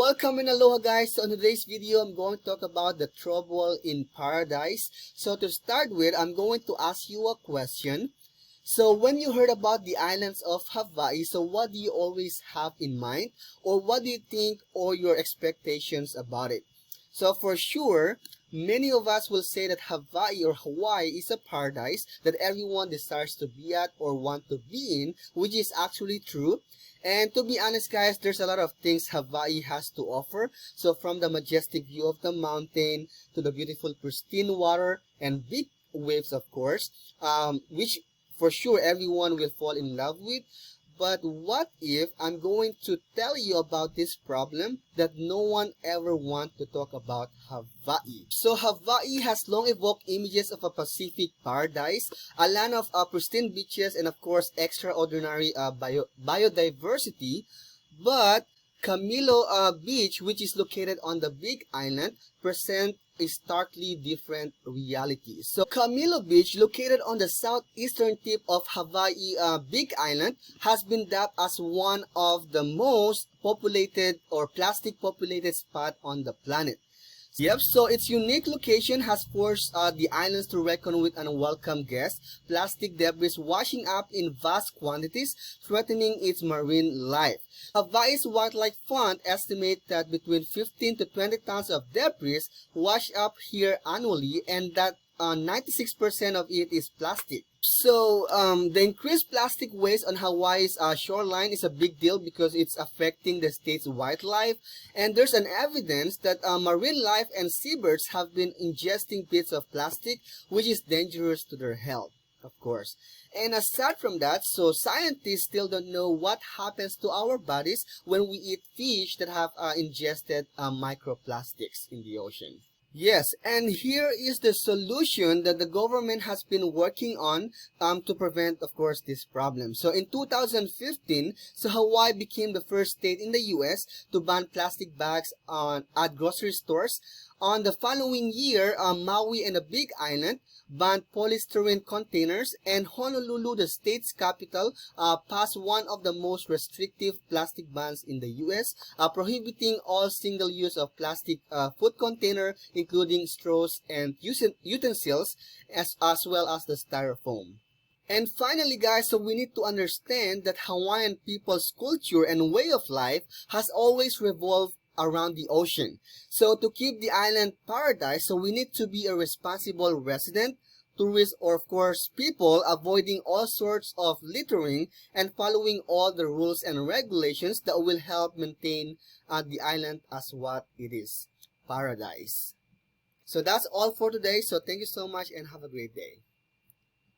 Welcome and aloha guys. So in today's video, I'm going to talk about the trouble in paradise. So to start with, I'm going to ask you a question. So when you heard about the islands of Hawaii, so what do you always have in mind? Or what do you think or your expectations about it? So for sure, many of us will say that Hawaii is a paradise that everyone desires to be at or want to be in, which is actually true. And to be honest guys, there's a lot of things Hawaii has to offer. So from the majestic view of the mountain to the beautiful pristine water and big waves, of course, which for sure everyone will fall in love with. But what if I'm going to tell you about this problem that no one ever wants to talk about Hawaii? So Hawaii has long evoked images of a Pacific paradise, a land of pristine beaches, and of course extraordinary biodiversity. But Kamilo Beach, which is located on the Big Island, presents a starkly different reality. So Kamilo Beach, located on the southeastern tip of Hawaii Big Island, has been dubbed as one of the most populated or plastic populated spot on the planet. Yep, so its unique location has forced the islands to reckon with unwelcome guests, plastic debris washing up in vast quantities, threatening its marine life. Hawaii's Wildlife Fund estimates that between 15 to 20 tons of debris wash up here annually, and that 96% of it is plastic. So the increased plastic waste on Hawaii's shoreline is a big deal because it's affecting the state's wildlife, and there's an evidence that marine life and seabirds have been ingesting bits of plastic, which is dangerous to their health, of course. And aside from that, so scientists still don't know what happens to our bodies when we eat fish that have ingested microplastics in the ocean. Yes, and here is the solution that the government has been working on to prevent, of course, this problem. So in 2015, so Hawaii became the first state in the US to ban plastic bags at grocery stores. On the following year, Maui and the Big Island banned polystyrene containers, and Honolulu, the state's capital, passed one of the most restrictive plastic bans in the US, prohibiting all single use of plastic food container, including straws and utensils, as well as the styrofoam. And finally guys, so we need to understand that Hawaiian people's culture and way of life has always revolved around the ocean. So to keep the island paradise, so we need to be a responsible resident, tourists, or of course people, avoiding all sorts of littering and following all the rules and regulations that will help maintain the island as what it is, paradise. So that's all for today. So thank you so much and have a great day.